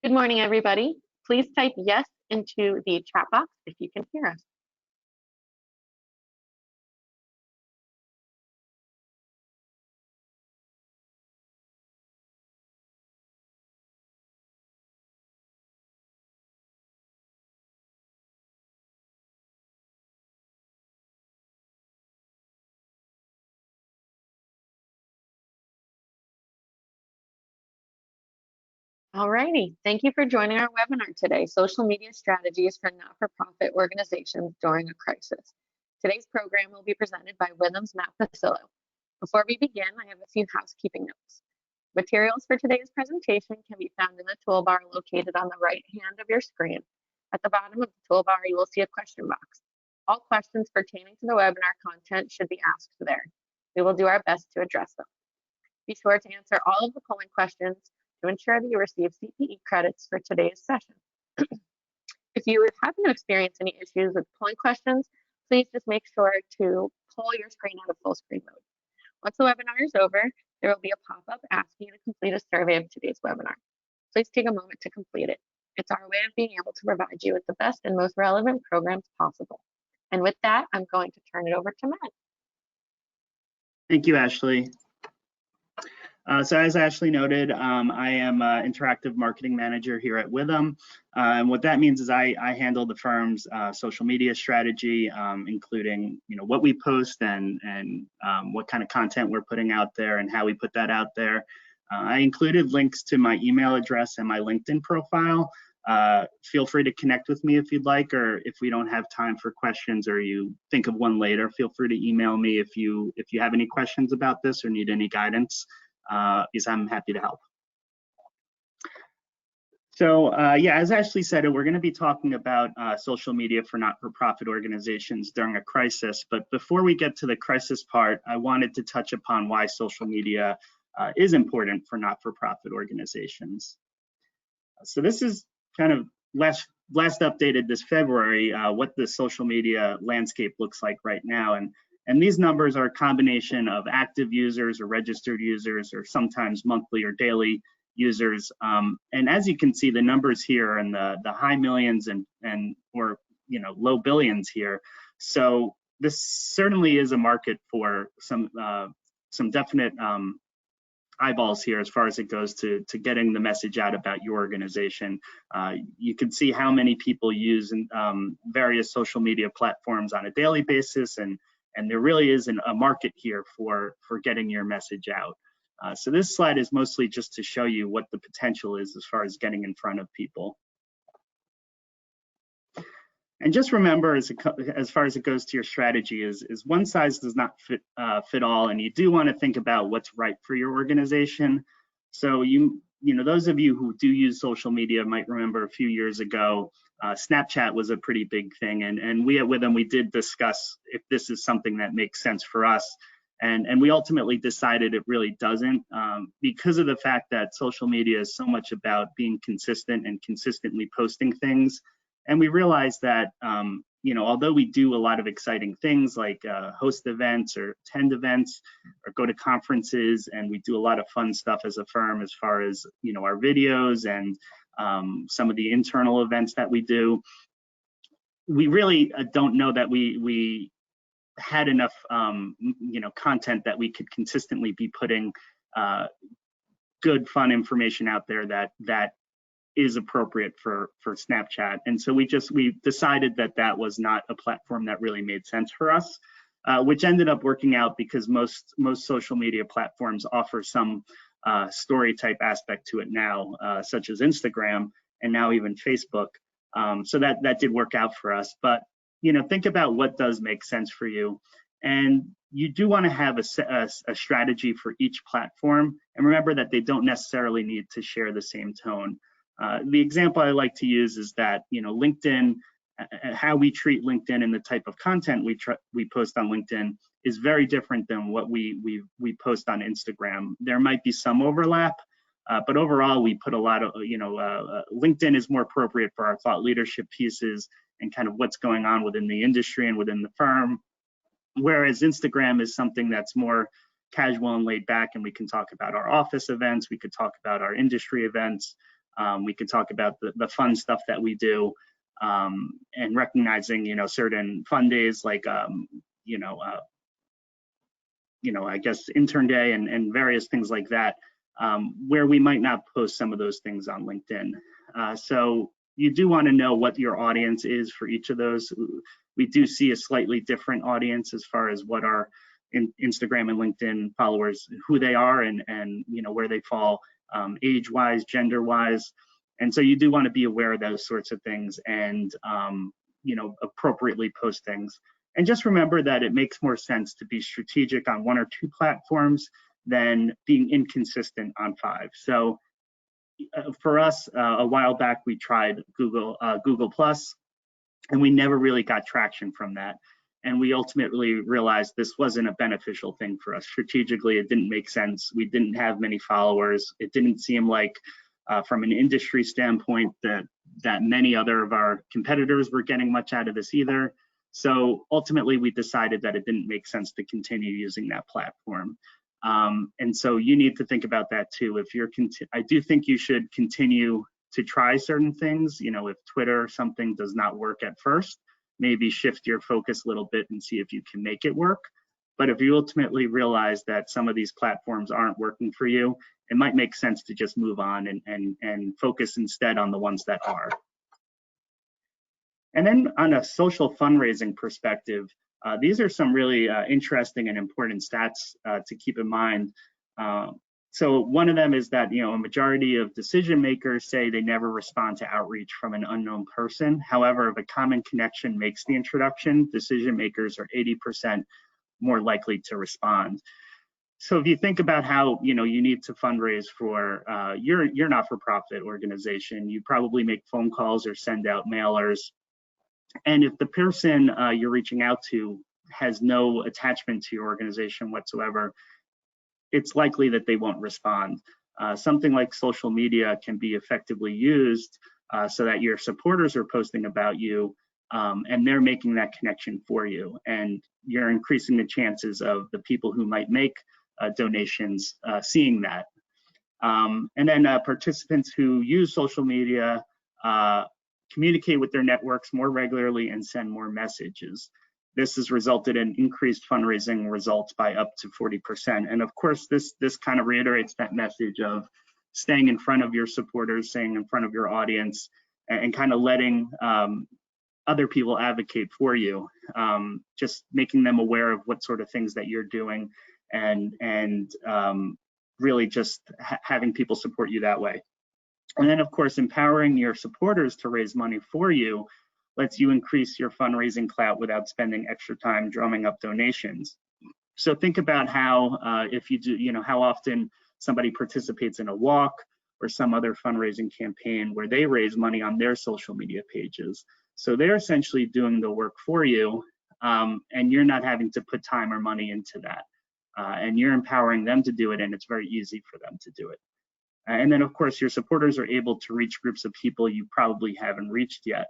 Good morning, everybody. Please type yes into the chat box if you can hear us. Alrighty, thank you for joining our webinar today, Social Media Strategies for Not-for-Profit Organizations During a Crisis. Today's program will be presented by Withum's Matt Pasillo. Before we begin, I have a few housekeeping notes. Materials for today's presentation can be found in the toolbar located on the right hand of your screen. At the bottom of the toolbar, you will see a question box. All questions pertaining to the webinar content should be asked there. We will do our best to address them. Be sure to answer all of the polling questions to ensure that you receive CPE credits for today's session. If you happen to experience any issues with polling questions, please just make sure to pull your screen out of full screen mode. Once the webinar is over, there will be a pop-up asking you to complete a survey of today's webinar. Please take a moment to complete it. It's our way of being able to provide you with the best and most relevant programs possible. And with that, I'm going to turn it over to Matt. Thank you, Ashley. So as Ashley noted, I am Interactive Marketing Manager here at Withum. And what that means is I handle the firm's social media strategy, including what we post and what kind of content we're putting out there and how we put that out there. I included links to my email address and my LinkedIn profile. Feel free to connect with me if you'd like, or if we don't have time for questions or you think of one later, feel free to email me if you have any questions about this or need any guidance. Because I'm happy to help. So yeah, as Ashley said, we're going to be talking about social media for not-for-profit organizations during a crisis. But before we get to the crisis part, I wanted to touch upon why social media is important for not-for-profit organizations. So this is kind of last updated this February, what the social media landscape looks like right now. And these numbers are a combination of active users or registered users or sometimes monthly or daily users. And as you can see, the numbers here are in the high millions or low billions here. So this certainly is a market for some definite eyeballs here as far as it goes to getting the message out about your organization. You can see how many people use various social media platforms on a daily basis, and there really is a market here for getting your message out. So this slide is mostly just to show you what the potential is as far as getting in front of people. And just remember, as far as it goes to your strategy, is one size does not fit all, and you do want to think about what's right for your organization. So those of you who do use social media might remember a few years ago, Snapchat was a pretty big thing, and we at Withum, we did discuss if this is something that makes sense for us, and we ultimately decided it really doesn't, because of the fact that social media is so much about being consistent and consistently posting things. And we realized that although we do a lot of exciting things like host events or attend events or go to conferences, and we do a lot of fun stuff as a firm as far as our videos and some of the internal events that we do, we really don't know that we had enough content that we could consistently be putting good fun information out there that is appropriate for Snapchat. And so we decided that was not a platform that really made sense for us, which ended up working out because most social media platforms offer some story type aspect to it now, such as Instagram and now even Facebook. So that did work out for us. But think about what does make sense for you. And you do want to have a strategy for each platform. And remember that they don't necessarily need to share the same tone. The example I like to use is that LinkedIn, how we treat LinkedIn and the type of content we post on LinkedIn is very different than what we post on Instagram. There might be some overlap, but overall we put a lot of LinkedIn is more appropriate for our thought leadership pieces and kind of what's going on within the industry and within the firm, whereas Instagram is something that's more casual and laid back, and we can talk about our office events, we could talk about our industry events. We can talk about the fun stuff that we do, and recognizing, certain fun days like, I guess intern day and various things like that, where we might not post some of those things on LinkedIn. So you do want to know what your audience is for each of those. We do see a slightly different audience as far as what our Instagram and LinkedIn followers, who they are, and where they fall age-wise, gender-wise. And so you do want to be aware of those sorts of things and appropriately post things. And just remember that it makes more sense to be strategic on 1 or 2 platforms than being inconsistent on 5. So for us, a while back, we tried Google Plus, and we never really got traction from that. And we ultimately realized this wasn't a beneficial thing for us. Strategically, it didn't make sense. We didn't have many followers. It didn't seem like, from an industry standpoint, that many other of our competitors were getting much out of this either. So ultimately, we decided that it didn't make sense to continue using that platform. And so you need to think about that too. I do think you should continue to try certain things. If Twitter or something does not work at first, maybe shift your focus a little bit and see if you can make it work. But if you ultimately realize that some of these platforms aren't working for you, it might make sense to just move on and focus instead on the ones that are. And then on a social fundraising perspective, these are some really interesting and important stats to keep in mind. So one of them is that, a majority of decision makers say they never respond to outreach from an unknown person. However, if a common connection makes the introduction, decision makers are 80% more likely to respond. So if you think about how, you need to fundraise for your not-for-profit organization, you probably make phone calls or send out mailers. And if the person you're reaching out to has no attachment to your organization whatsoever, it's likely that they won't respond. Something like social media can be effectively used so that your supporters are posting about you, and they're making that connection for you. And you're increasing the chances of the people who might make donations seeing that. And then participants who use social media communicate with their networks more regularly and send more messages. This has resulted in increased fundraising results by up to 40%. And of course, this kind of reiterates that message of staying in front of your supporters, staying in front of your audience, and kind of letting other people advocate for you, just making them aware of what sort of things that you're doing, and really just having people support you that way. And then, of course, empowering your supporters to raise money for you lets you increase your fundraising clout without spending extra time drumming up donations. So think about how, if you do, how often somebody participates in a walk or some other fundraising campaign where they raise money on their social media pages. So they're essentially doing the work for you, and you're not having to put time or money into that. And you're empowering them to do it, and it's very easy for them to do it. And then, of course, your supporters are able to reach groups of people you probably haven't reached yet.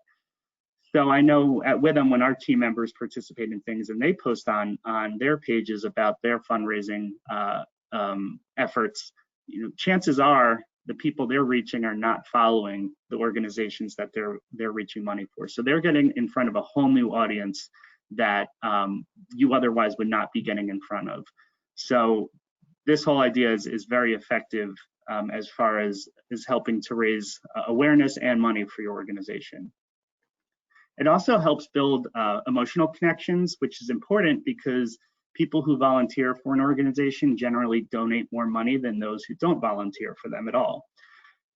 So I know at Withum, when our team members participate in things and they post on their pages about their fundraising efforts, chances are the people they're reaching are not following the organizations that they're reaching money for. So they're getting in front of a whole new audience that you otherwise would not be getting in front of. So this whole idea is very effective as far as helping to raise awareness and money for your organization. It also helps build emotional connections, which is important because people who volunteer for an organization generally donate more money than those who don't volunteer for them at all.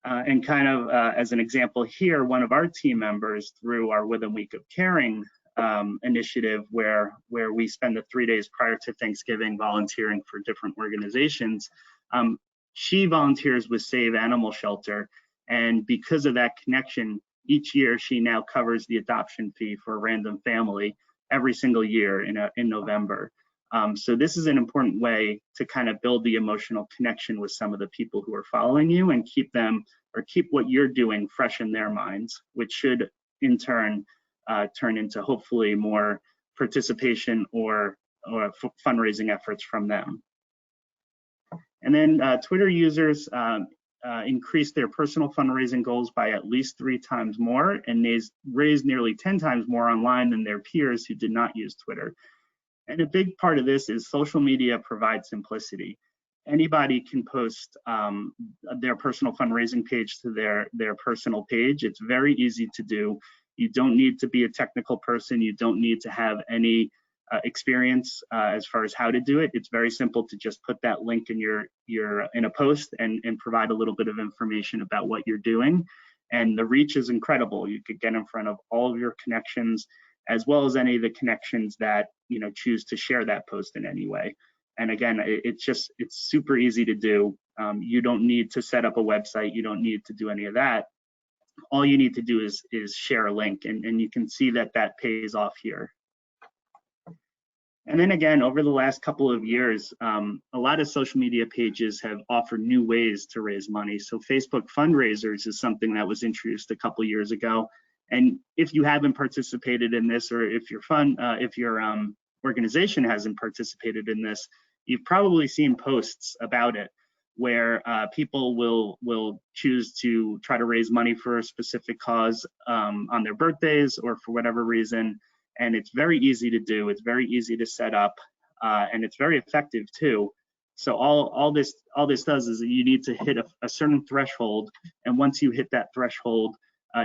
And kind of as an example here, one of our team members through our Withum Week of Caring initiative, where we spend the 3 days prior to Thanksgiving volunteering for different organizations, she volunteers with Save Animal Shelter, and because of that connection, each year she now covers the adoption fee for a random family every single year in November. So this is an important way to kind of build the emotional connection with some of the people who are following you and keep what you're doing fresh in their minds, which should in turn turn into hopefully more participation or fundraising efforts from them. And then Twitter users increased their personal fundraising goals by at least 3 times more, and raised nearly 10 times more online than their peers who did not use Twitter. And a big part of this is social media provides simplicity. Anybody can post their personal fundraising page to their personal page. It's very easy to do. You don't need to be a technical person. You don't need to have any experience as far as how to do it. It's very simple to just put that link in in a post and provide a little bit of information about what you're doing. And the reach is incredible. You could get in front of all of your connections, as well as any of the connections that choose to share that post in any way. And again, it's super easy to do. You don't need to set up a website. You don't need to do any of that. All you need to do is share a link, and you can see that pays off here. And then again, over the last couple of years, a lot of social media pages have offered new ways to raise money. So Facebook Fundraisers is something that was introduced a couple of years ago. And if you haven't participated in this, or if your organization hasn't participated in this, you've probably seen posts about it where people will choose to try to raise money for a specific cause on their birthdays or for whatever reason. And it's very easy to do. It's very easy to set up, and it's very effective too. So all this does is you need to hit a certain threshold, and once you hit that threshold,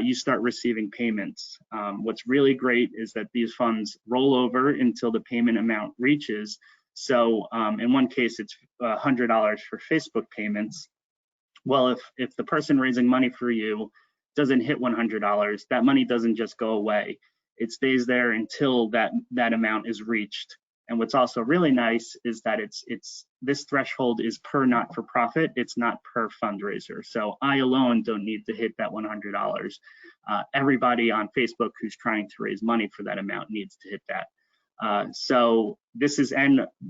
you start receiving payments. What's really great is that these funds roll over until the payment amount reaches. So in one case, it's $100 for Facebook payments. Well, if the person raising money for you doesn't hit $100, that money doesn't just go away. It stays there until that amount is reached. And what's also really nice is that this threshold is per not-for-profit. It's not per fundraiser. So I alone don't need to hit that $100. Everybody on Facebook who's trying to raise money for that amount needs to hit that. And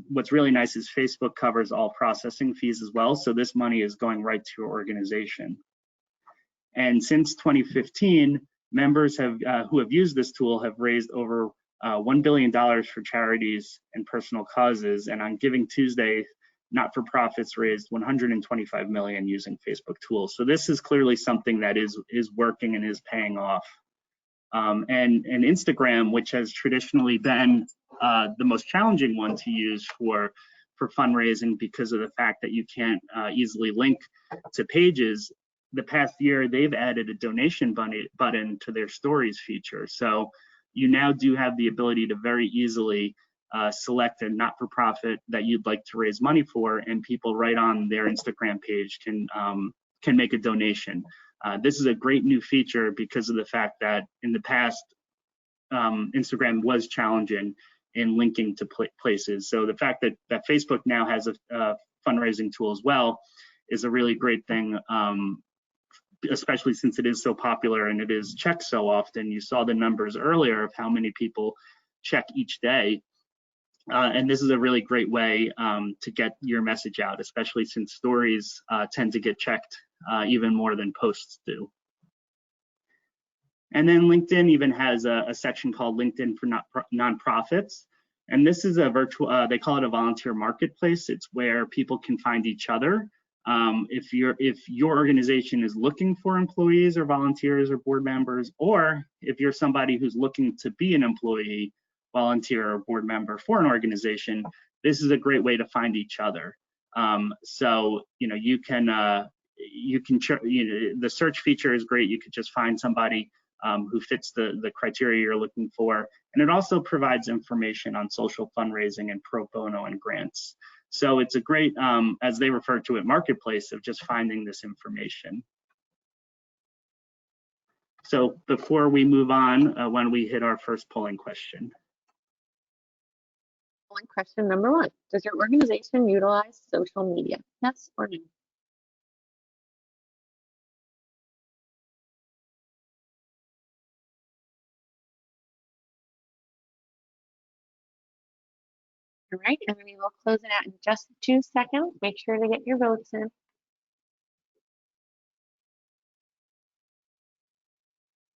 what's really nice is Facebook covers all processing fees as well. So this money is going right to your organization. And since 2015, members who have used this tool have raised over $1 billion for charities and personal causes. And on Giving Tuesday, not-for-profits raised $125 million using Facebook tools. So this is clearly something that is working and is paying off. And Instagram, which has traditionally been the most challenging one to use for fundraising because of the fact that you can't easily link to pages, the past year they've added a donation button to their stories feature. So you now do have the ability to very easily select a not-for-profit that you'd like to raise money for, and people right on their Instagram page can make a donation. This is a great new feature because of the fact that in the past, Instagram was challenging in linking to places. So the fact that Facebook now has a fundraising tool as well is a really great thing, especially since it is so popular and it is checked so often. You saw the numbers earlier of how many people check each day. And this is a really great way to get your message out, especially since stories tend to get checked even more than posts do. And then LinkedIn even has a section called LinkedIn for nonprofits. And this is a virtual, they call it a volunteer marketplace. It's where people can find each other. If your organization is looking for employees or volunteers or board members, or if you're somebody who's looking to be an employee, volunteer, or board member for an organization, this is a great way to find each other. So you can the search feature is great. You could just find somebody who fits the criteria you're looking for, and it also provides information on social fundraising and pro bono and grants. So it's a great, as they refer to it, marketplace of just finding this information. So before we move on, when we hit our first polling question. Polling question number 1, does your organization utilize social media? Yes or no? All right, and we will close it out in just 2 seconds. Make sure to get your votes in.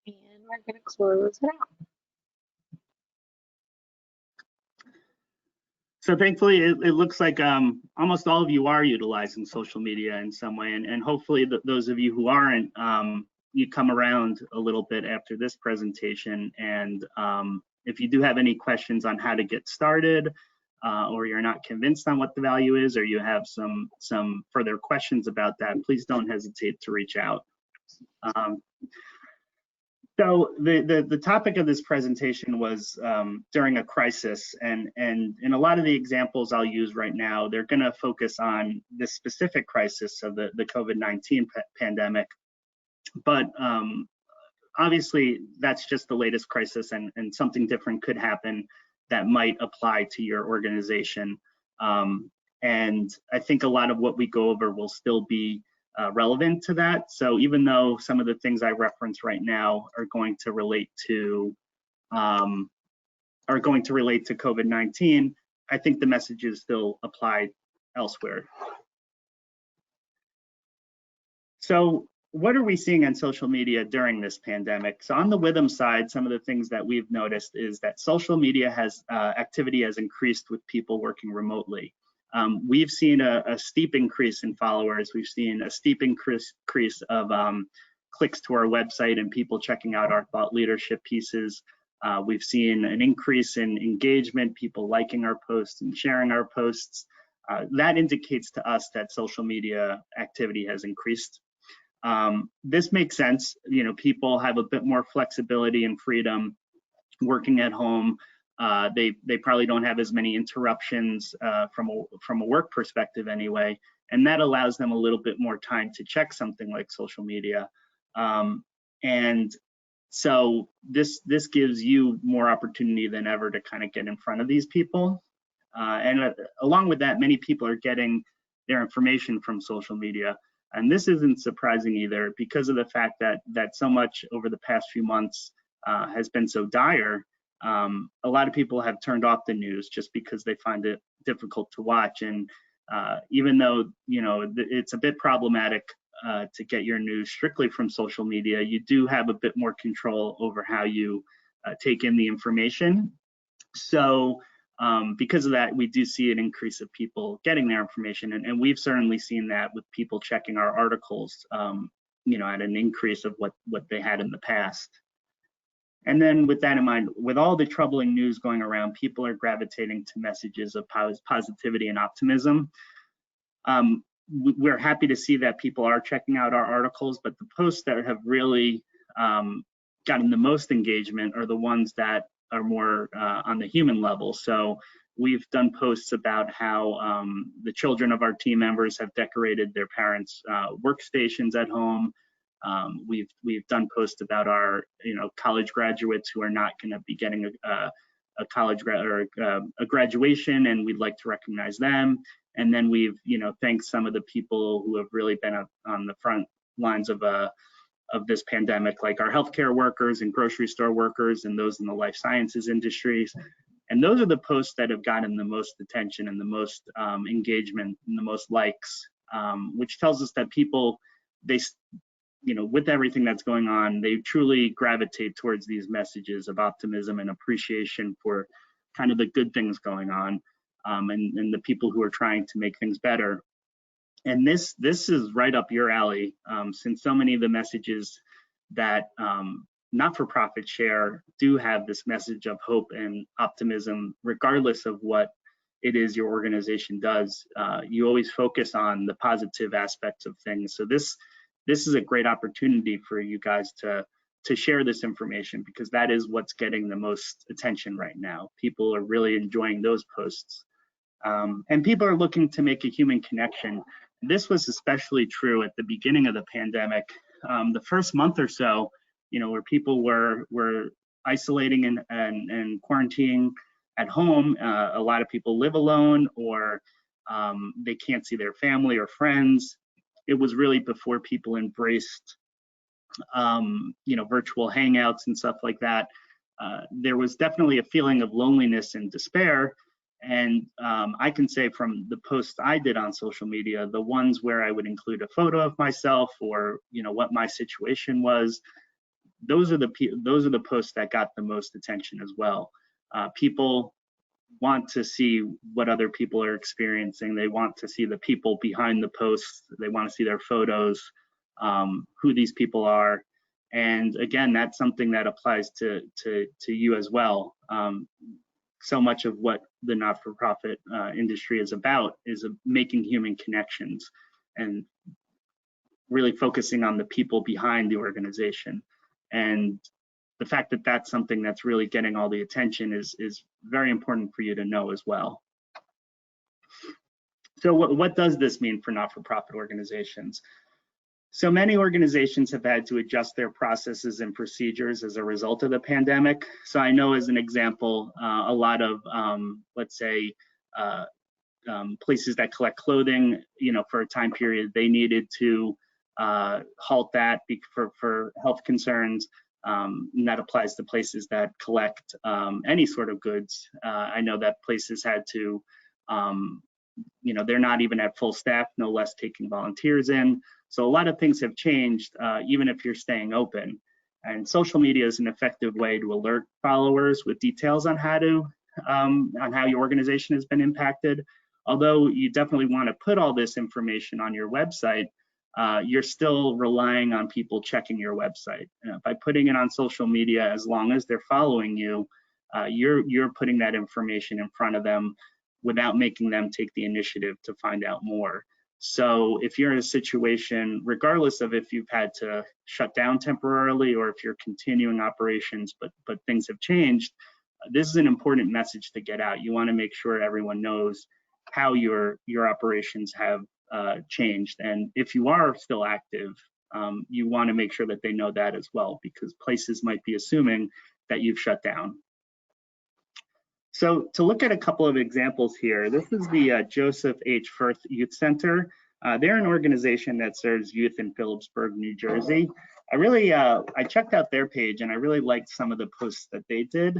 And we're going to close it out. So thankfully, it looks like almost all of you are utilizing social media in some way, and hopefully those of you who aren't, you come around a little bit after this presentation. And if you do have any questions on how to get started, or you're not convinced on what the value is, or you have some further questions about that, please don't hesitate to reach out. So the topic of this presentation was during a crisis, and in a lot of the examples I'll use right now, they're going to focus on this specific crisis of the COVID-19 pandemic. But obviously, that's just the latest crisis, and something different could happen that might apply to your organization. And I think a lot of what we go over will still be relevant to that. So even though some of the things I reference right now are going to relate to COVID-19, I think the messages still apply elsewhere. So what are we seeing on social media during this pandemic? So on the Withum side, some of the things that we've noticed is that social media activity has increased with people working remotely. We've seen a steep increase in followers. We've seen a steep increase of clicks to our website and people checking out our thought leadership pieces. We've seen an increase in engagement, people liking our posts and sharing our posts. That indicates to us that social media activity has increased. This makes sense. You know, people have a bit more flexibility and freedom working at home. They probably don't have as many interruptions from a work perspective anyway, and that allows them a little bit more time to check something like social media. And so this gives you more opportunity than ever to kind of get in front of these people. And along with that, many people are getting their information from social media. And this isn't surprising either, because of the fact that so much over the past few months has been so dire. A lot of people have turned off the news just because they find it difficult to watch. And even though, you know, it's a bit problematic to get your news strictly from social media, you do have a bit more control over how you take in the information. So because of that, we do see an increase of people getting their information, and we've certainly seen that with people checking our articles, you know, at an increase of what they had in the past. And then with that in mind, with all the troubling news going around, people are gravitating to messages of positivity and optimism. We're happy to see that people are checking out our articles, but the posts that have really gotten the most engagement are the ones that are more on the human level. So we've done posts about how the children of our team members have decorated their parents' workstations at home. We've done posts about our college graduates who are not going to be getting a college a graduation, and we'd like to recognize them. And then we've thanked some of the people who have really been on the front lines of this pandemic, like our healthcare workers and grocery store workers and those in the life sciences industries. And those are the posts that have gotten the most attention and the most engagement and the most likes, which tells us that people, with everything that's going on, they truly gravitate towards these messages of optimism and appreciation for kind of the good things going on, and the people who are trying to make things better. And this is right up your alley, since so many of the messages that not-for-profit share do have this message of hope and optimism, regardless of what it is your organization does. You always focus on the positive aspects of things. So this is a great opportunity for you guys to share this information, because that is what's getting the most attention right now. People are really enjoying those posts. And people are looking to make a human connection. This was especially true at the beginning of the pandemic. The first month or so, where people were isolating and quarantining at home. A lot of people live alone, or they can't see their family or friends. It was really before people embraced, virtual hangouts and stuff like that. There was definitely a feeling of loneliness and despair. And I can say from the posts I did on social media, the ones where I would include a photo of myself or what my situation was, those are the posts that got the most attention as well. People want to see what other people are experiencing. They want to see the people behind the posts. They want to see their photos, who these people are. And again, that's something that applies to you as well. So much of what the not-for-profit industry is about is making human connections and really focusing on the people behind the organization. And the fact that that's something that's really getting all the attention is very important for you to know as well. So what does this mean for not-for-profit organizations? So many organizations have had to adjust their processes and procedures as a result of the pandemic. So I know, as an example, a lot of, let's say, places that collect clothing, for a time period, they needed to halt that for health concerns. And that applies to places that collect any sort of goods. I know that places had to, they're not even at full staff, no less taking volunteers in. So a lot of things have changed, even if you're staying open. And social media is an effective way to alert followers with details on how your organization has been impacted. Although you definitely want to put all this information on your website, you're still relying on people checking your website. By putting it on social media, as long as they're following you, you're putting that information in front of them without making them take the initiative to find out more. So if you're in a situation, regardless of if you've had to shut down temporarily or if you're continuing operations, but things have changed, this is an important message to get out. You want to make sure everyone knows how your operations have changed. And if you are still active, you want to make sure that they know that as well, because places might be assuming that you've shut down. So to look at a couple of examples here, this is the Joseph H. Firth Youth Center. They're an organization that serves youth in Phillipsburg, New Jersey. I checked out their page and I really liked some of the posts that they did.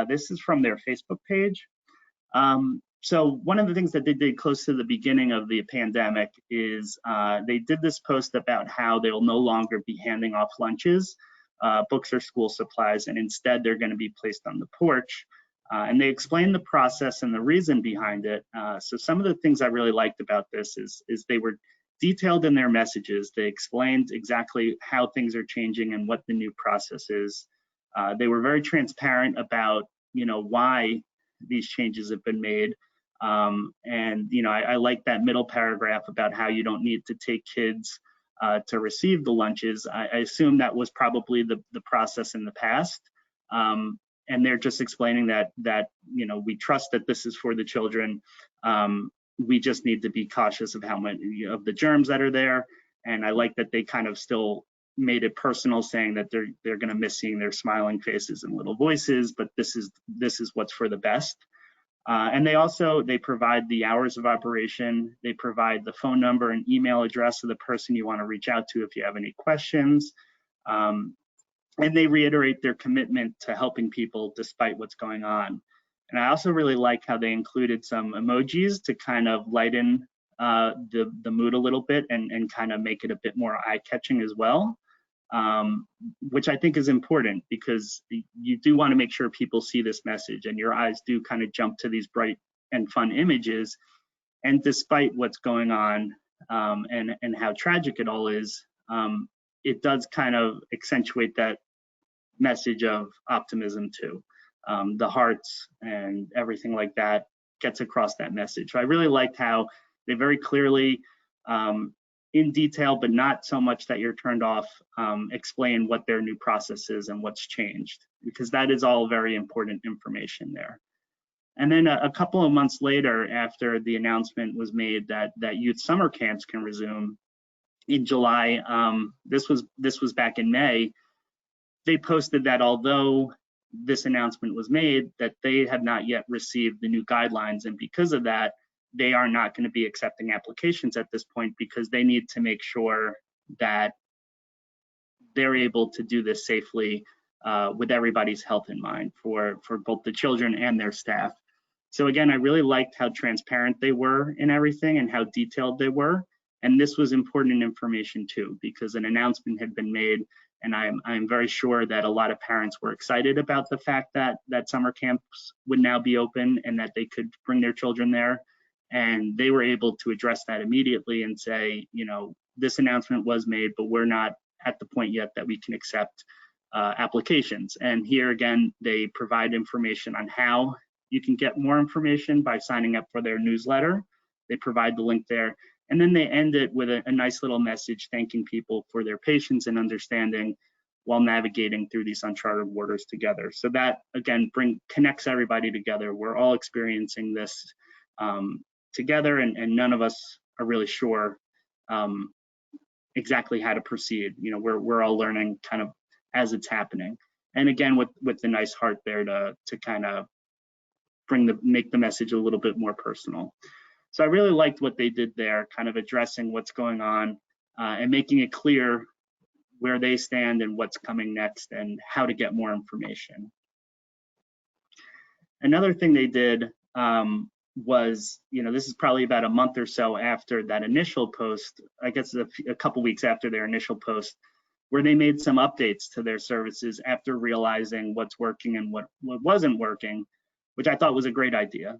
This is from their Facebook page. So one of the things that they did close to the beginning of the pandemic is they did this post about how they will no longer be handing off lunches, books or school supplies, and instead they're going to be placed on the porch. And they explained the process and the reason behind it. So some of the things I really liked about this is they were detailed in their messages. They explained exactly how things are changing and what the new process is. They were very transparent about, why these changes have been made. I like that middle paragraph about how you don't need to take kids to receive the lunches. I assume that was probably the process in the past. And they're just explaining that we trust that this is for the children. We just need to be cautious of how many of the germs that are there. And I like that they kind of still made it personal, saying that they're going to miss seeing their smiling faces and little voices, but this is what's for the best. And they provide the hours of operation. They provide the phone number and email address of the person you want to reach out to if you have any questions. And they reiterate their commitment to helping people despite what's going on. And I also really like how they included some emojis to kind of lighten the mood a little bit and kind of make it a bit more eye-catching as well, which I think is important, because you do want to make sure people see this message and your eyes do kind of jump to these bright and fun images. And despite what's going on and how tragic it all is, it does kind of accentuate that message of optimism too. The hearts and everything like that gets across that message. So I really liked how they very clearly, in detail, but not so much that you're turned off, explain what their new process is and what's changed, because that is all very important information there. And then a couple of months later, after the announcement was made that youth summer camps can resume in July, this was back in May, they posted that although this announcement was made, that they had not yet received the new guidelines, and because of that, they are not going to be accepting applications at this point, because they need to make sure that they're able to do this safely with everybody's health in mind for both the children and their staff. So again, I really liked how transparent they were in everything and how detailed they were. And this was important information too, because an announcement had been made, and I'm very sure that a lot of parents were excited about the fact that summer camps would now be open and that they could bring their children there. And they were able to address that immediately and say, you know, this announcement was made, but we're not at the point yet that we can accept applications. And here again, they provide information on how you can get more information by signing up for their newsletter. They provide the link there. And then they end it with a nice little message thanking people for their patience and understanding while navigating through these uncharted waters together. So that, again, connects everybody together. We're all experiencing this together, and none of us are really sure exactly how to proceed. You know, we're all learning kind of as it's happening. And again, with the nice heart there to kind of make the message a little bit more personal. So I really liked what they did there, kind of addressing what's going on and making it clear where they stand and what's coming next and how to get more information. Another thing they did was, you know, this is probably about a month or so after that initial post, I guess a couple weeks after their initial post, where they made some updates to their services after realizing what's working and what wasn't working, which I thought was a great idea.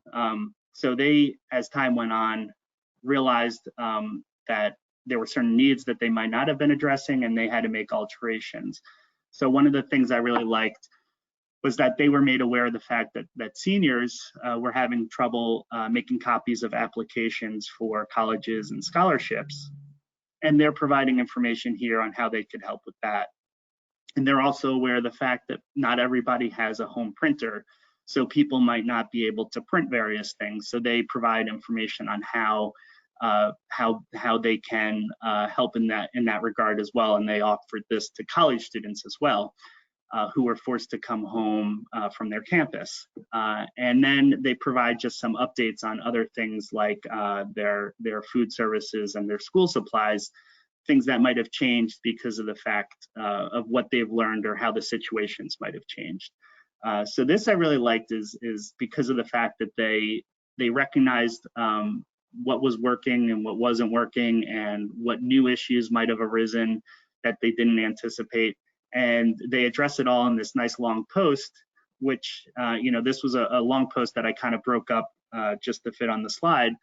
So they, as time went on, realized that there were certain needs that they might not have been addressing, and they had to make alterations. So one of the things I really liked was that they were made aware of the fact that seniors were having trouble making copies of applications for colleges and scholarships. And they're providing information here on how they could help with that. And they're also aware of the fact that not everybody has a home printer, so people might not be able to print various things. So they provide information on how they can help in that regard as well. And they offered this to college students as well, who were forced to come home from their campus. And then they provide just some updates on other things like their food services and their school supplies, things that might have changed because of the fact of what they've learned or how the situations might have changed. So this I really liked is because of the fact that they recognized what was working and what wasn't working and what new issues might have arisen that they didn't anticipate. And they address it all in this nice long post, which, you know, this was a long post that I kind of broke up just to fit on the slide.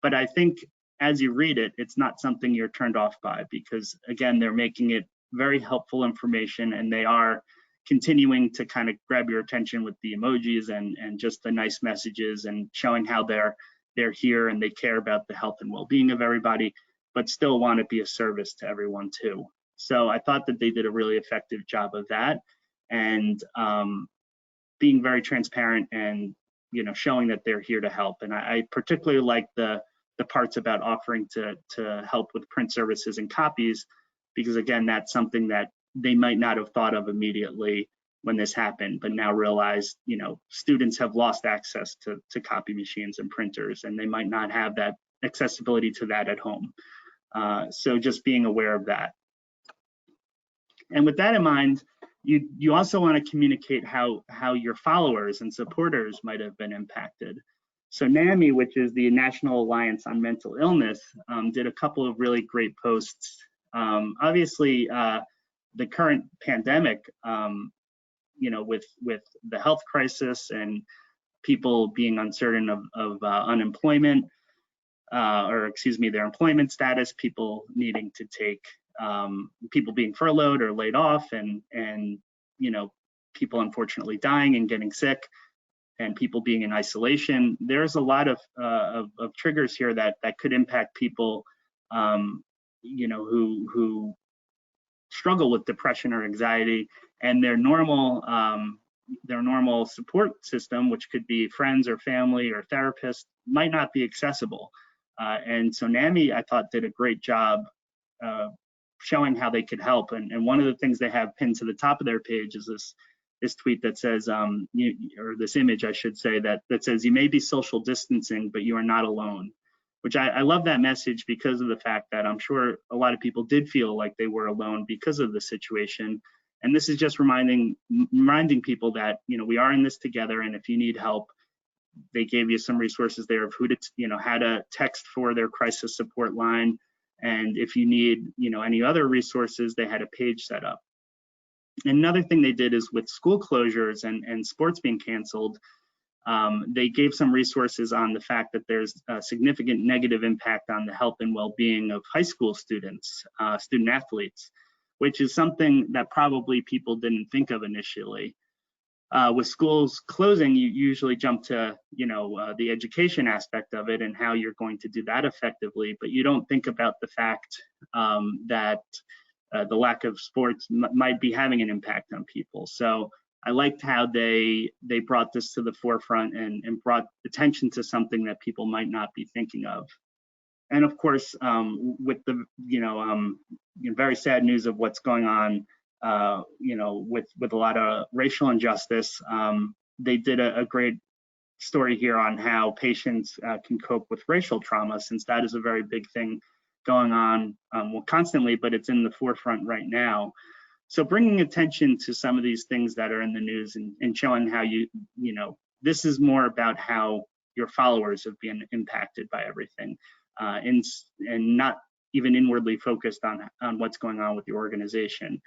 But I think as you read it, it's not something you're turned off by, because again, they're making it very helpful information, and they are continuing to kind of grab your attention with the emojis and just the nice messages and showing how they're here and they care about the health and well-being of everybody, but still want to be a service to everyone too. So I thought that they did a really effective job of that, and being very transparent and, you know, showing that they're here to help. And I particularly like the parts about offering to help with print services and copies, because again, that's something that they might not have thought of immediately when this happened, but now realize, you know, students have lost access to copy machines and printers, and they might not have that accessibility to that at home. So just being aware of that. And with that in mind, you also want to communicate how your followers and supporters might have been impacted. So NAMI, which is the National Alliance on Mental Illness, did a couple of really great posts. Obviously, the current pandemic, you know, with the health crisis and people being uncertain of unemployment, or excuse me, their employment status, people needing to take, people being furloughed or laid off, and you know, people unfortunately dying and getting sick, and people being in isolation. There's a lot of triggers here that could impact people, you know, who struggle with depression or anxiety, and their normal support system, which could be friends or family or therapists, might not be accessible. And so NAMI, I thought, did a great job showing how they could help. And one of the things they have pinned to the top of their page is this tweet that says, or this image, I should say, that says, "You may be social distancing, but you are not alone." Which I love that message, because of the fact that I'm sure a lot of people did feel like they were alone because of the situation. And this is just reminding people that, you know, we are in this together, and if you need help, they gave you some resources there of who to, you know, how to text for their crisis support line, And if you need, any other resources, they had a page set up. And another thing they did is with school closures and sports being canceled, they gave some resources on the fact that there's a significant negative impact on the health and well-being of high school students, student athletes, which is something that probably people didn't think of initially. With schools closing, you usually jump to, the education aspect of it and how you're going to do that effectively, but you don't think about the fact that the lack of sports might be having an impact on people. So I liked how they brought this to the forefront and brought attention to something that people might not be thinking of. And of course, with the very sad news of what's going on, with a lot of racial injustice, they did a great story here on how patients can cope with racial trauma, since that is a very big thing going on, constantly, but it's in the forefront right now. So bringing attention to some of these things that are in the news and showing how this is more about how your followers have been impacted by everything, and not even inwardly focused on what's going on with the organization.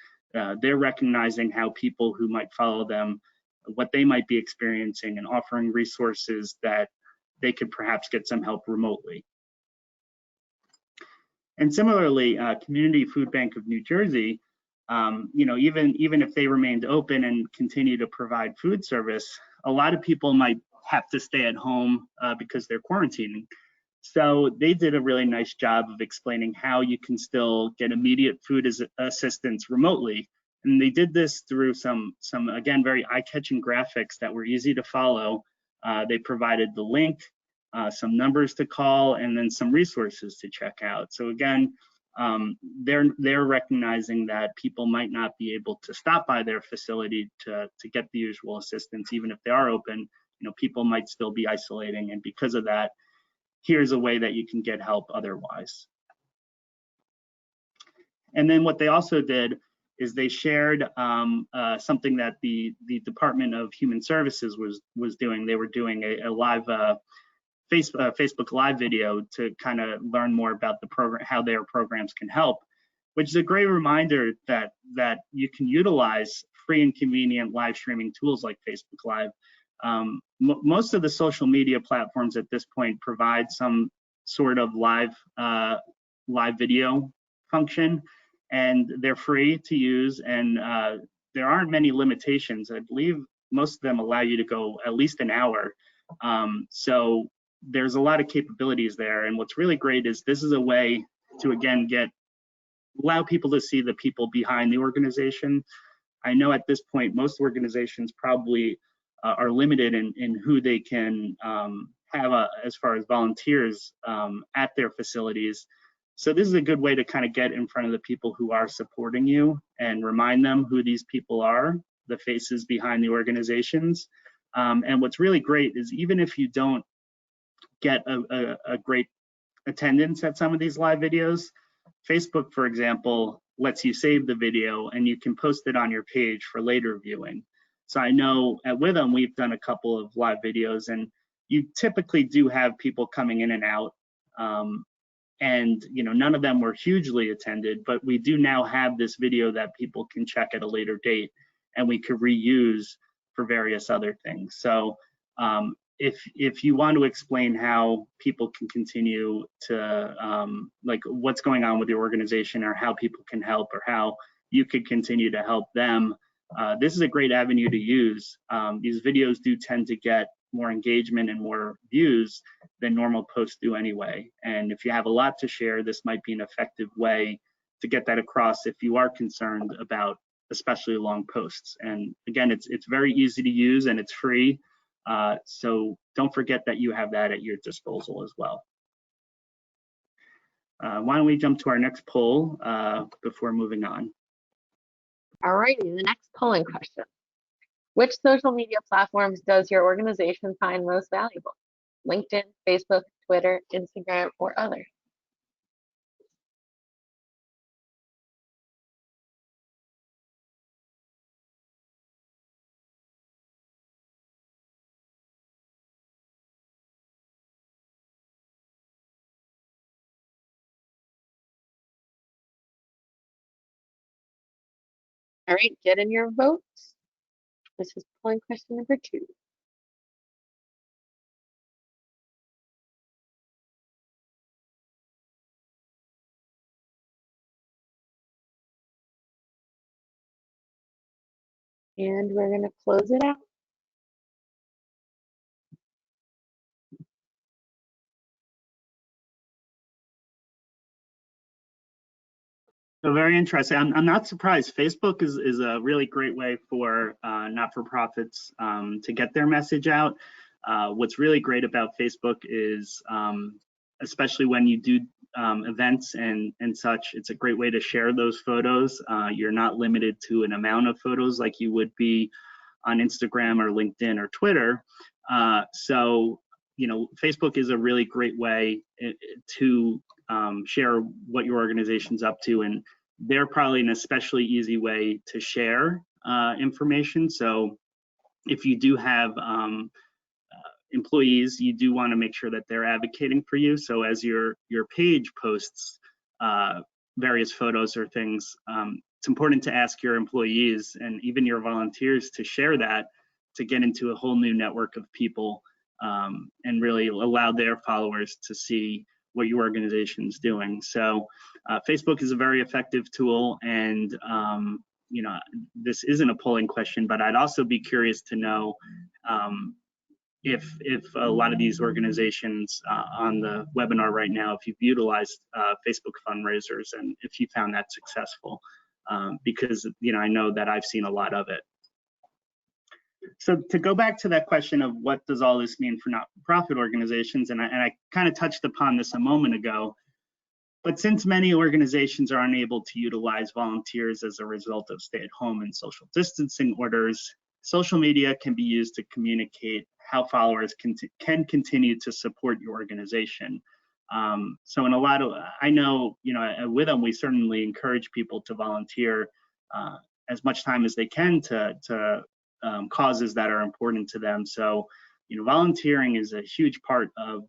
They're recognizing how people who might follow them, what they might be experiencing, and offering resources that they could perhaps get some help remotely. And similarly, Community Food Bank of New Jersey, even if they remained open and continue to provide food service, a lot of people might have to stay at home because they're quarantining. So they did a really nice job of explaining how you can still get immediate food assistance remotely. And they did this through some again, very eye-catching graphics that were easy to follow. They provided the link, some numbers to call, and then some resources to check out. So again, they're recognizing that people might not be able to stop by their facility to get the usual assistance, even if they are open. People might still be isolating, and because of that, here's a way that you can get help otherwise. And then what they also did is they shared something that the Department of Human Services was doing. They were doing a live Facebook Live video to kind of learn more about the program, how their programs can help, which is a great reminder that you can utilize free and convenient live streaming tools like Facebook Live. Most of the social media platforms at this point provide some sort of live video function, and they're free to use, and there aren't many limitations. I believe most of them allow you to go at least an hour. So there's a lot of capabilities there, and what's really great is this is a way to, again, allow people to see the people behind the organization. I know at this point most organizations probably are limited in who they can have as far as volunteers at their facilities. So this is a good way to kind of get in front of the people who are supporting you and remind them who these people are, the faces behind the organizations. And what's really great is even if you don't get a great attendance at some of these live videos, Facebook, for example, lets you save the video and you can post it on your page for later viewing. So I know at Withum, we've done a couple of live videos, and you typically do have people coming in and out. And none of them were hugely attended, but we do now have this video that people can check at a later date and we could reuse for various other things. So if you want to explain how people can continue to, like what's going on with your organization, or how people can help, or how you could continue to help them, this is a great avenue to use. These videos do tend to get more engagement and more views than normal posts do anyway. And if you have a lot to share, this might be an effective way to get that across if you are concerned about especially long posts. And again, it's very easy to use and it's free. So don't forget that you have that at your disposal as well. Why don't we jump to our next poll before moving on? All righty, the next polling question. Which social media platforms does your organization find most valuable? LinkedIn, Facebook, Twitter, Instagram, or others? All right, get in your votes. This is polling question number 2. And we're going to close it out. So very interesting. I'm not surprised. Facebook is a really great way for not-for-profits to get their message out. What's really great about Facebook is, especially when you do events and such, it's a great way to share those photos. You're not limited to an amount of photos like you would be on Instagram or LinkedIn or Twitter. So, you know, Facebook is a really great way to share what your organization's up to, and they're probably an especially easy way to share information. So if you do have employees, you do want to make sure that they're advocating for you. So as your page posts various photos or things, it's important to ask your employees and even your volunteers to share that, to get into a whole new network of people and really allow their followers to see what your organization's doing. So Facebook is a very effective tool, and you know, this isn't a polling question, but I'd also be curious to know if a lot of these organizations on the webinar right now, if you've utilized Facebook fundraisers and if you found that successful, because you know, I know that I've seen a lot of it. So to go back to that question of what does all this mean for not-for-profit organizations, and I kind of touched upon this a moment ago, but since many organizations are unable to utilize volunteers as a result of stay-at-home and social distancing orders, social media can be used to communicate how followers can continue to support your organization. So in a lot of, I know, you know, at Withum, we certainly encourage people to volunteer as much time as they can to causes that are important to them. So, you know, volunteering is a huge part of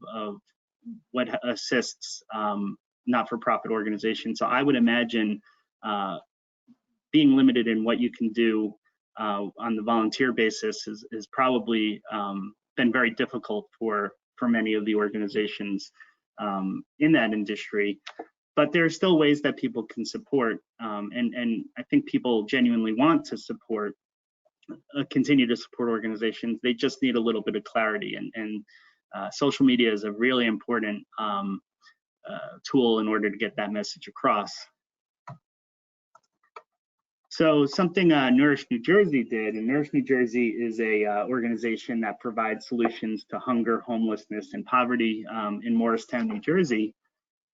what assists not-for-profit organizations. So I would imagine being limited in what you can do on the volunteer basis is probably been very difficult for many of the organizations in that industry. But there are still ways that people can support, and I think people genuinely want to support, continue to support organizations. They just need a little bit of clarity, and social media is a really important tool in order to get that message across. So something Nourish New Jersey did, and Nourish New Jersey is a organization that provides solutions to hunger, homelessness, and poverty in Morristown, New Jersey.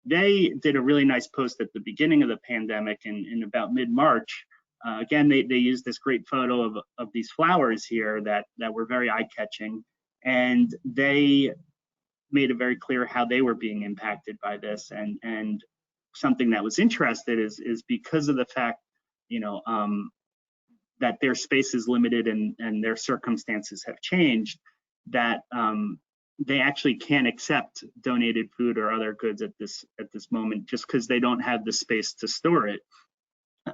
They did a really nice post at the beginning of the pandemic, in about mid-March. Again, they used this great photo of these flowers here that were very eye-catching, and they made it very clear how they were being impacted by this. And something that was interesting is because of the fact, you know, that their space is limited and their circumstances have changed, that they actually can't accept donated food or other goods at this moment, just because they don't have the space to store it.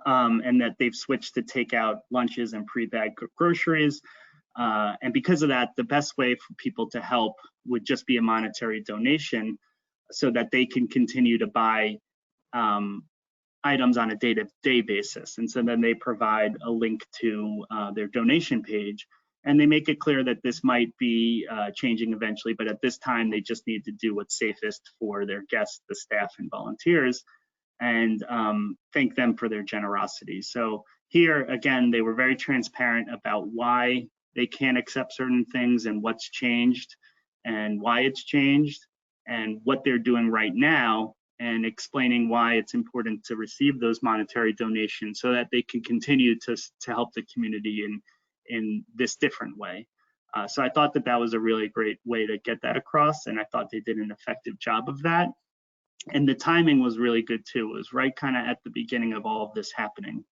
And that they've switched to take out lunches and pre-bagged groceries. And because of that, the best way for people to help would just be a monetary donation, so that they can continue to buy items on a day-to-day basis. And so then they provide a link to their donation page, and they make it clear that this might be changing eventually, but at this time they just need to do what's safest for their guests, the staff, and volunteers, and thank them for their generosity. So here, again, they were very transparent about why they can't accept certain things and what's changed and why it's changed and what they're doing right now, and explaining why it's important to receive those monetary donations so that they can continue to help the community in this different way. So I thought that was a really great way to get that across, and I thought they did an effective job of that. And the timing was really good too. It was right kind of at the beginning of all of this happening.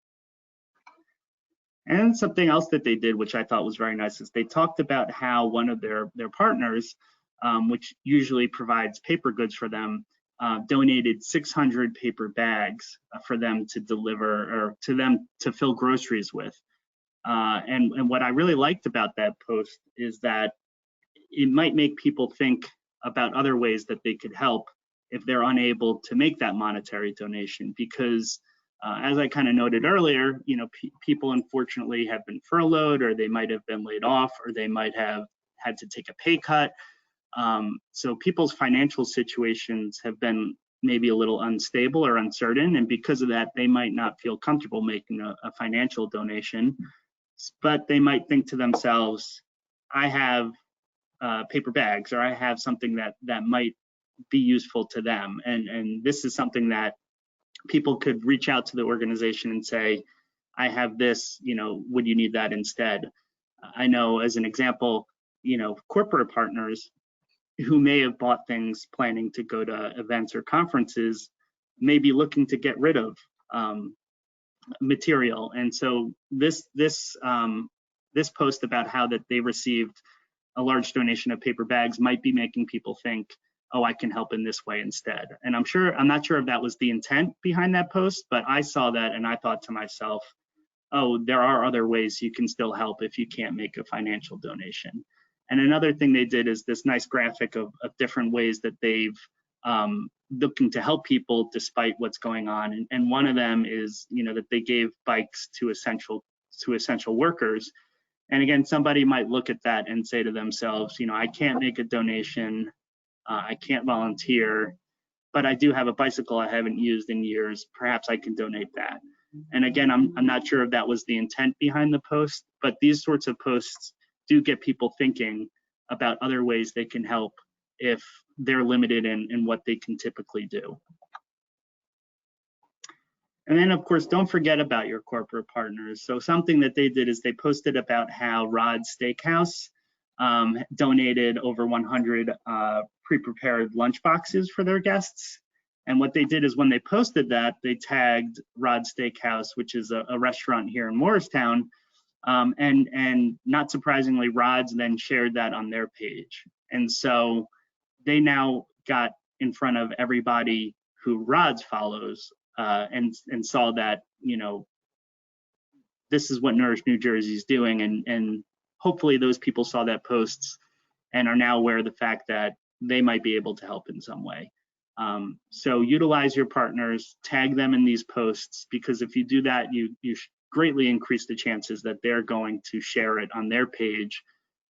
And something else that they did, which I thought was very nice, is they talked about how one of their partners, which usually provides paper goods for them, donated 600 paper bags for them to deliver, or to them to fill groceries with. And what I really liked about that post is that it might make people think about other ways that they could help if they're unable to make that monetary donation, because as I kind of noted earlier, people unfortunately have been furloughed, or they might have been laid off, or they might have had to take a pay cut. So people's financial situations have been maybe a little unstable or uncertain, and because of that, they might not feel comfortable making a financial donation, but they might think to themselves, I have paper bags, or I have something that might be useful to them. And this is something that people could reach out to the organization and say, I have this, would you need that instead? I know, as an example, corporate partners who may have bought things planning to go to events or conferences may be looking to get rid of material. And so this post about how that they received a large donation of paper bags might be making people think, oh, I can help in this way instead. And I'm not sure if that was the intent behind that post, but I saw that and I thought to myself, oh, there are other ways you can still help if you can't make a financial donation. And another thing they did is this nice graphic of different ways that they've looking to help people despite what's going on. And one of them is, that they gave bikes to essential workers. And again, somebody might look at that and say to themselves, I can't make a donation, I can't volunteer, but I do have a bicycle I haven't used in years. Perhaps I can donate that. And again, I'm not sure if that was the intent behind the post, but these sorts of posts do get people thinking about other ways they can help if they're limited in what they can typically do. And then, of course, don't forget about your corporate partners. So something that they did is they posted about how Rod's Steakhouse donated over 100 pre-prepared lunch boxes for their guests. And what they did is when they posted that, they tagged Rod's Steakhouse, which is a restaurant here in Morristown. And not surprisingly, Rod's then shared that on their page. And so they now got in front of everybody who Rod's follows and saw that, this is what Nourish New Jersey is doing. And hopefully those people saw that posts and are now aware of the fact that they might be able to help in some way. So utilize your partners, tag them in these posts, because if you do that, you greatly increase the chances that they're going to share it on their page,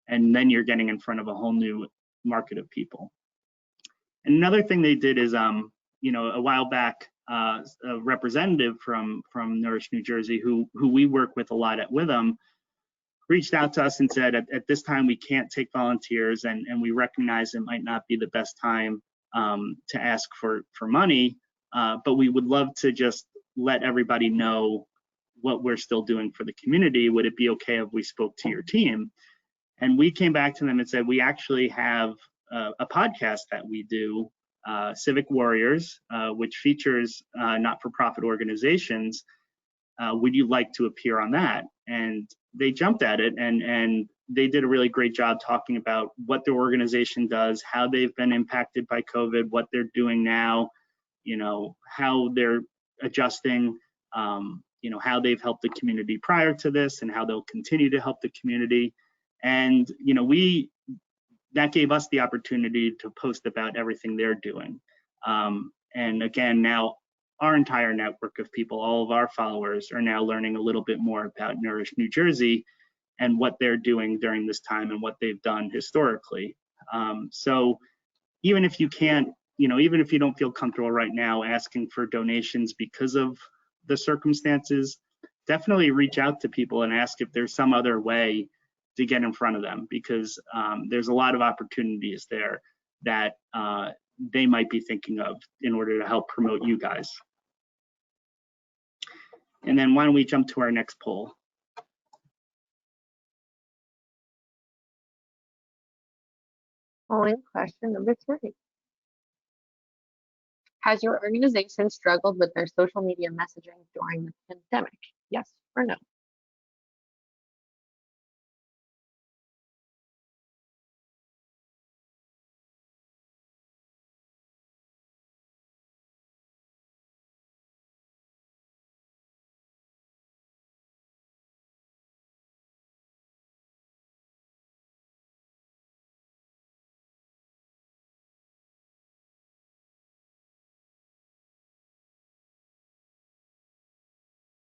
and then you're getting in front of a whole new market of people. And another thing they did is, a while back, a representative from Nourish New Jersey, who we work with a lot at Withum, reached out to us and said, at this time we can't take volunteers, and we recognize it might not be the best time to ask for money, but we would love to just let everybody know what we're still doing for the community. Would it be okay if we spoke to your team? And we came back to them and said, we actually have a podcast that we do, Civic Warriors, which features not-for-profit organizations. Would you like to appear on that? And they jumped at it, and they did a really great job talking about what their organization does, how they've been impacted by COVID, what they're doing now, how they're adjusting, how they've helped the community prior to this and how they'll continue to help the community. And, that gave us the opportunity to post about everything they're doing. And again, now our entire network of people, all of our followers, are now learning a little bit more about Nourish New Jersey and what they're doing during this time and what they've done historically. So even if you can't, even if you don't feel comfortable right now asking for donations because of the circumstances, definitely reach out to people and ask if there's some other way to get in front of them, because there's a lot of opportunities there that they might be thinking of in order to help promote you guys. And then why don't we jump to our next poll? Polling question number 3. Has your organization struggled with their social media messaging during the pandemic? Yes or no?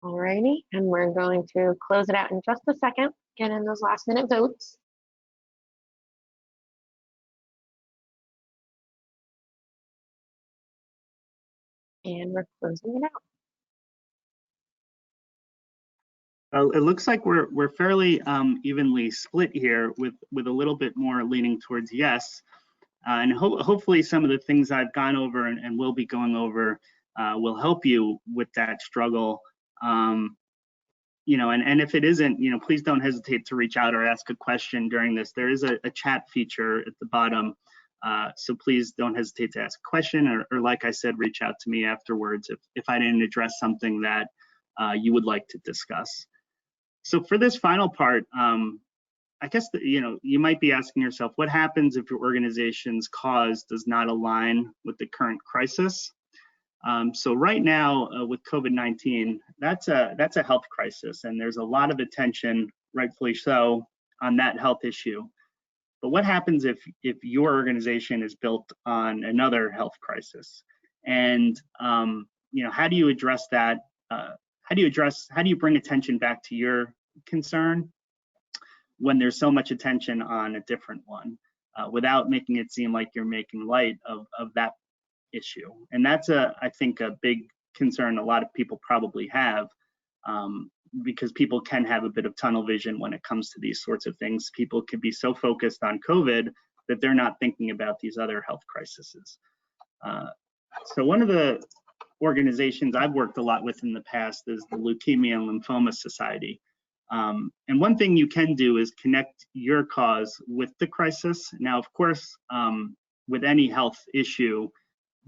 Alrighty, and we're going to close it out in just a second, get in those last minute votes. And we're closing it out. It looks like we're fairly evenly split here, with a little bit more leaning towards yes. And hopefully some of the things I've gone over and will be going over will help you with that struggle. And if it isn't, please don't hesitate to reach out or ask a question during this. There is a chat feature at the bottom. So please don't hesitate to ask a question, or like I said, reach out to me afterwards if I didn't address something that you would like to discuss. So for this final part, I guess that, you might be asking yourself, what happens if your organization's cause does not align with the current crisis? So right now with COVID-19, that's a health crisis, and there's a lot of attention, rightfully so, on that health issue. But what happens if your organization is built on another health crisis? And how do you address that? How do you bring attention back to your concern when there's so much attention on a different one, without making it seem like you're making light of that issue? And that's I think a big concern a lot of people probably have, because people can have a bit of tunnel vision when it comes to these sorts of things. People can be so focused on COVID that they're not thinking about these other health crises. So one of the organizations I've worked a lot with in the past is the Leukemia and Lymphoma Society. And one thing you can do is connect your cause with the crisis. Now, of course, with any health issue,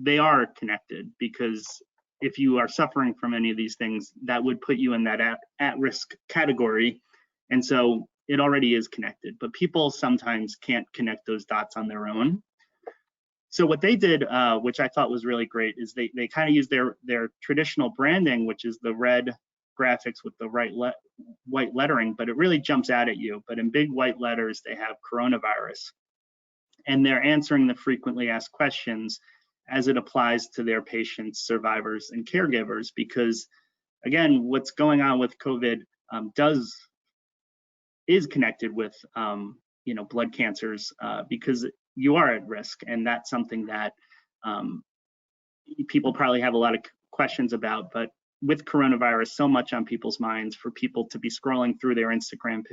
they are connected, because if you are suffering from any of these things, that would put you in that at-risk category. And so it already is connected, but people sometimes can't connect those dots on their own. So what they did, which I thought was really great, is they kind of used their traditional branding, which is the red graphics with the white lettering, but it really jumps out at you. But in big white letters, they have coronavirus, and they're answering the frequently asked questions as it applies to their patients, survivors, and caregivers. Because again, what's going on with COVID is connected with blood cancers, because you are at risk, and that's something that people probably have a lot of questions about. But with coronavirus so much on people's minds, for people to be scrolling through their Instagram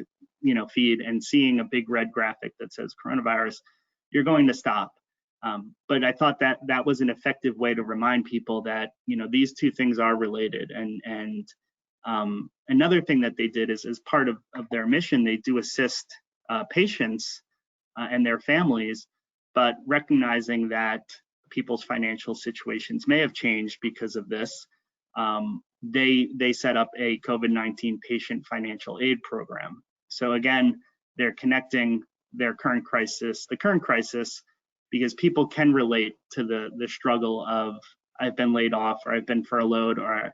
feed and seeing a big red graphic that says coronavirus, you're going to stop. But I thought that was an effective way to remind people that these two things are related. And another thing that they did is, as part of their mission, they do assist patients and their families, but recognizing that people's financial situations may have changed because of this, they set up a COVID-19 patient financial aid program. So again, they're connecting the current crisis, because people can relate to the struggle of, I've been laid off, or I've been furloughed, or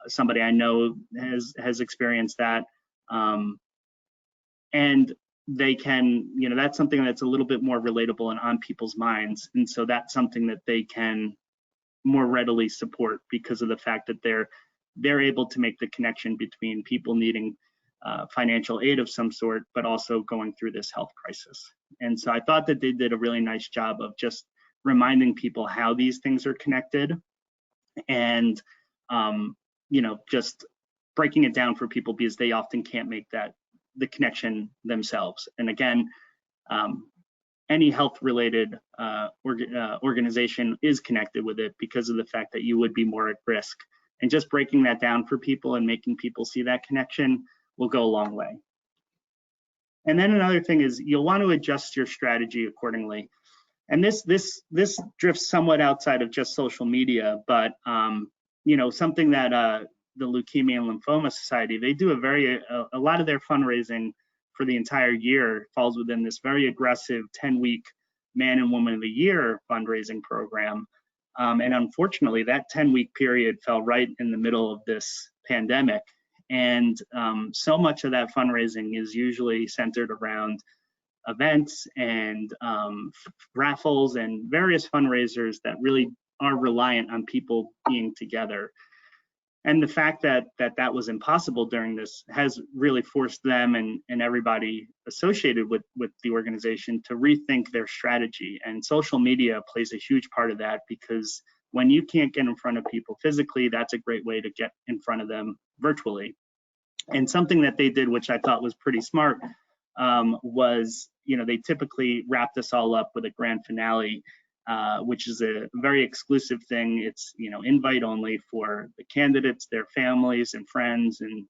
somebody I know has experienced that. And they can, that's something that's a little bit more relatable and on people's minds. And so that's something that they can more readily support, because of the fact that they're able to make the connection between people needing financial aid of some sort, but also going through this health crisis. And so I thought that they did a really nice job of just reminding people how these things are connected, and just breaking it down for people, because they often can't make the connection themselves. And again, any health-related organization is connected with it, because of the fact that you would be more at risk. And just breaking that down for people and making people see that connection will go a long way. And then another thing is, you'll want to adjust your strategy accordingly. And this drifts somewhat outside of just social media, but something that the Leukemia and Lymphoma Society, they do a lot of their fundraising for the entire year falls within this very aggressive 10-week Man and Woman of the Year fundraising program. And unfortunately, that 10-week period fell right in the middle of this pandemic. And so much of that fundraising is usually centered around events and raffles and various fundraisers that really are reliant on people being together. And the fact that that was impossible during this has really forced them and everybody associated with the organization to rethink their strategy. And social media plays a huge part of that, because when you can't get in front of people physically, that's a great way to get in front of them virtually. And something that they did, which I thought was pretty smart, was, they typically wrap this all up with a grand finale, which is a very exclusive thing. It's, invite only for the candidates, their families and friends and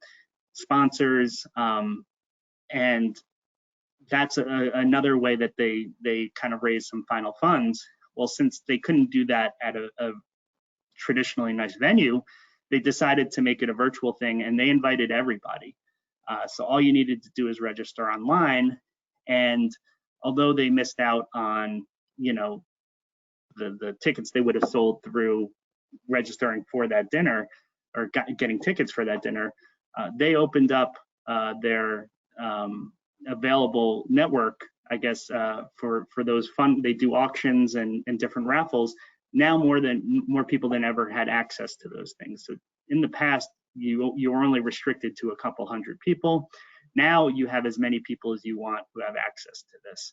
sponsors. And that's another way that they kind of raise some final funds. Well, since they couldn't do that at a traditionally nice venue, they decided to make it a virtual thing, and they invited everybody. So all you needed to do is register online. And although they missed out on, the tickets they would have sold through registering for that dinner or getting tickets for that dinner, they opened up their available network, I guess, for those fun. They do auctions and different raffles. Now more people than ever had access to those things. So in the past, you were only restricted to a couple hundred people. Now you have as many people as you want who have access to this.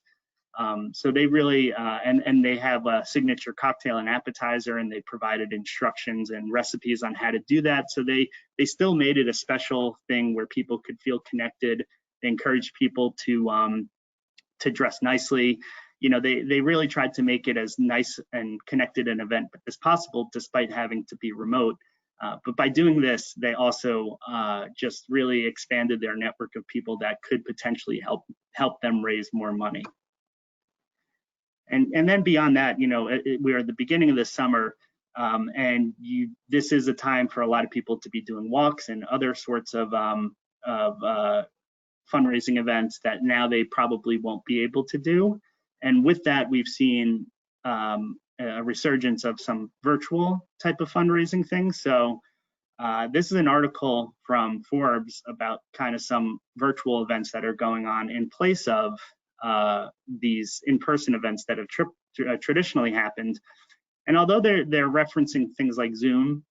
So they really, and they have a signature cocktail and appetizer, and they provided instructions and recipes on how to do that. So they still made it a special thing where people could feel connected. They encouraged people to dress nicely. They really tried to make it as nice and connected an event as possible, despite having to be remote. But by doing this, they also just really expanded their network of people that could potentially help them raise more money. And then beyond that, we are at the beginning of the summer, and this is a time for a lot of people to be doing walks and other sorts of fundraising events that now they probably won't be able to do. And with that, we've seen a resurgence of some virtual type of fundraising things. So this is an article from Forbes about kind of some virtual events that are going on in place of these in-person events that have traditionally happened. And although they're referencing things like Zoom,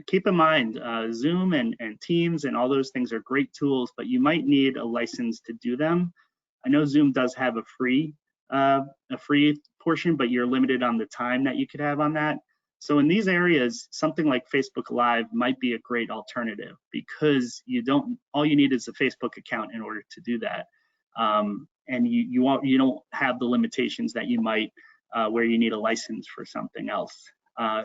keep in mind, Zoom and Teams and all those things are great tools, but you might need a license to do them. I know Zoom does have a free portion, but you're limited on the time that you could have on that. So in these areas, something like Facebook Live might be a great alternative, because all you need is a Facebook account in order to do that. And you don't have the limitations that you might where you need a license for something else.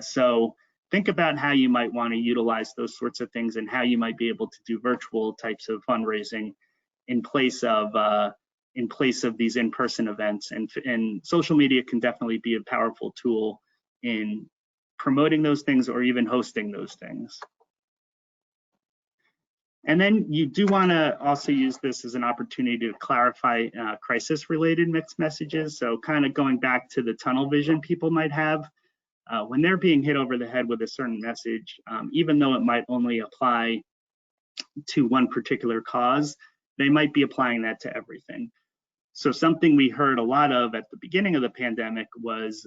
So think about how you might want to utilize those sorts of things and how you might be able to do virtual types of fundraising in place of these in-person events. And social media can definitely be a powerful tool in promoting those things or even hosting those things. And then you do want to also use this as an opportunity to clarify crisis-related mixed messages. So kind of going back to the tunnel vision people might have, when they're being hit over the head with a certain message, even though it might only apply to one particular cause, they might be applying that to everything. So something we heard a lot of at the beginning of the pandemic was,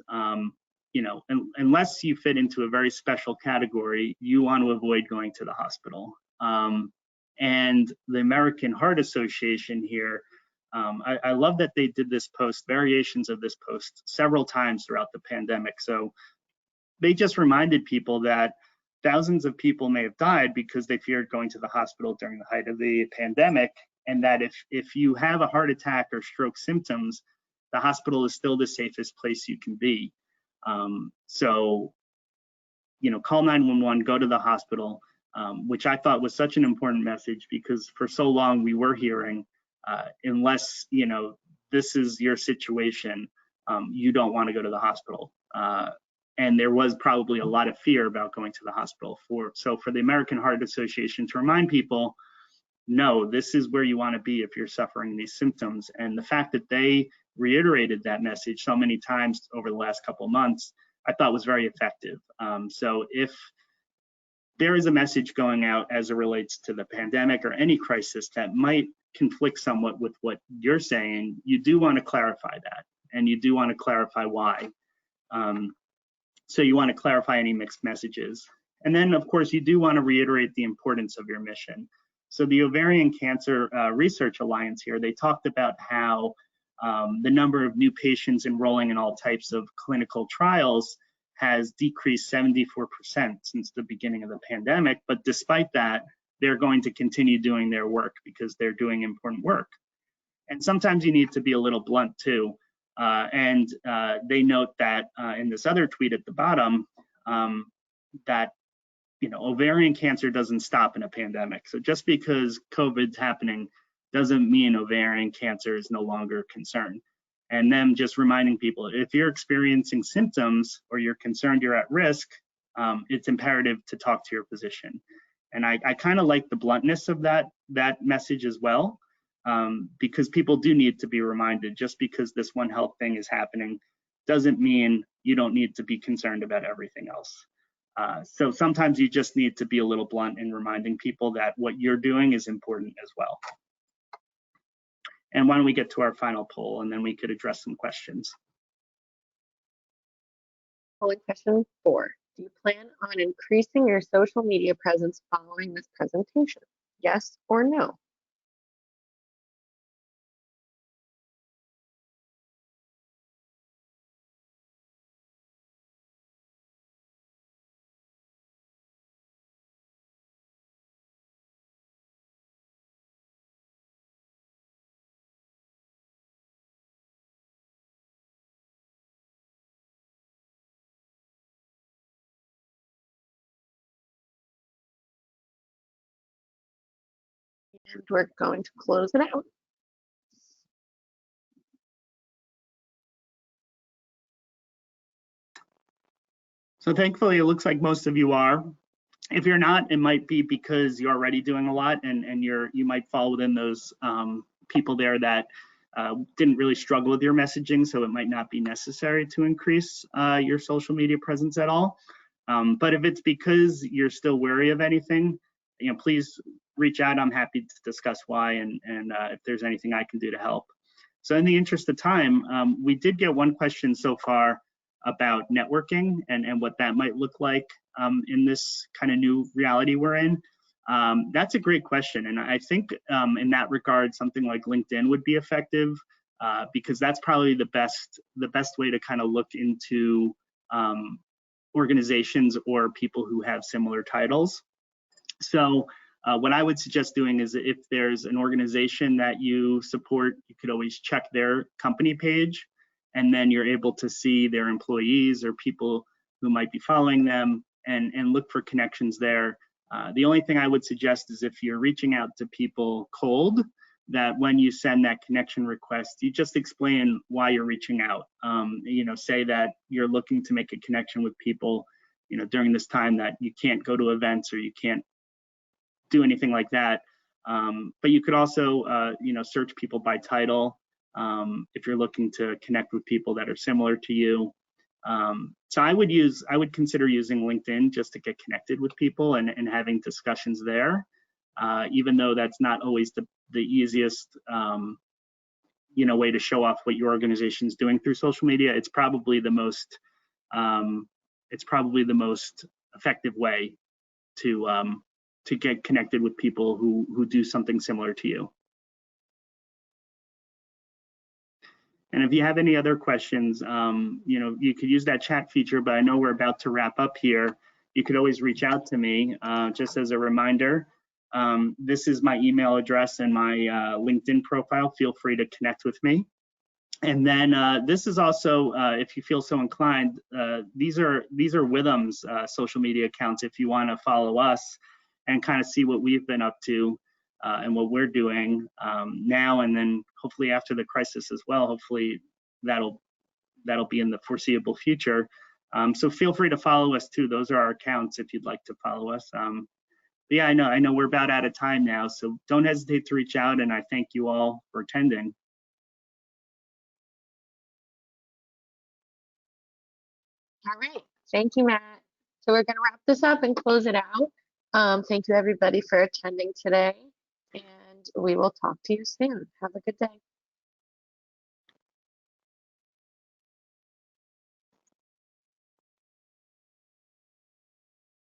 unless you fit into a very special category, you want to avoid going to the hospital. And the American Heart Association here, I love that they did this post, variations of this post, several times throughout the pandemic. So they just reminded people that thousands of people may have died because they feared going to the hospital during the height of the pandemic, and that if you have a heart attack or stroke symptoms, the hospital is still the safest place you can be. So, call 911, go to the hospital, which I thought was such an important message, because for so long we were hearing, unless, this is your situation, you don't want to go to the hospital. And there was probably a lot of fear about going to the hospital. So for the American Heart Association to remind people, no, this is where you want to be if you're suffering these symptoms. And the fact that they reiterated that message so many times over the last couple of months, I thought was very effective. So if there is a message going out as it relates to the pandemic or any crisis that might conflict somewhat with what you're saying, you do want to clarify that, and you do want to clarify why. So you want to clarify any mixed messages. And then, of course, you do want to reiterate the importance of your mission. So the Ovarian Cancer Research Alliance here, they talked about how the number of new patients enrolling in all types of clinical trials has decreased 74% since the beginning of the pandemic. But despite that, they're going to continue doing their work because they're doing important work. And sometimes you need to be a little blunt too. They note that in this other tweet at the bottom, that ovarian cancer doesn't stop in a pandemic. So just because COVID's happening doesn't mean ovarian cancer is no longer a concern. And them just reminding people, if you're experiencing symptoms or you're concerned you're at risk, it's imperative to talk to your physician. And I kind of like the bluntness of that message as well, because people do need to be reminded, just because this one health thing is happening doesn't mean you don't need to be concerned about everything else. So sometimes you just need to be a little blunt in reminding people that what you're doing is important as well. And why don't we get to our final poll, and then we could address some questions. Polling question 4. Do you plan on increasing your social media presence following this presentation? Yes or no? And we're going to close it out. So thankfully, it looks like most of you are. If you're not, it might be because you're already doing a lot, and you might fall within those people there that didn't really struggle with your messaging, so it might not be necessary to increase your social media presence at all. But if it's because you're still wary of anything, please reach out. I'm happy to discuss why, and if there's anything I can do to help. So in the interest of time, we did get one question so far about networking and what that might look like in this kind of new reality we're in. That's a great question, and I think in that regard, something like LinkedIn would be effective because that's probably the best way to kind of look into organizations or people who have similar titles. So what I would suggest doing is, if there's an organization that you support, you could always check their company page, and then you're able to see their employees or people who might be following them, and look for connections there. The only thing I would suggest is, if you're reaching out to people cold, that when you send that connection request, you just explain why you're reaching out. Say that you're looking to make a connection with people, during this time that you can't go to events or you can't do anything like that. But you could also, search people by title if you're looking to connect with people that are similar to you. So I would consider using LinkedIn just to get connected with people and having discussions there, even though that's not always the easiest way to show off what your organization is doing through social media. It's probably the most effective way to get connected with people who do something similar to you. And if you have any other questions, you could use that chat feature, but I know we're about to wrap up here. You could always reach out to me. Just as a reminder, this is my email address and my LinkedIn profile. Feel free to connect with me. And then this is also, if you feel so inclined, these are Withum's social media accounts if you want to follow us and kind of see what we've been up to and what we're doing now, and then hopefully after the crisis as well. Hopefully that'll be in the foreseeable future. So feel free to follow us too. Those are our accounts if you'd like to follow us. But yeah, I know we're about out of time now, so don't hesitate to reach out, and I thank you all for attending. All right. Thank you, Matt. So we're going to wrap this up and close it out. Thank you, everybody, for attending today, and we will talk to you soon. Have a good day.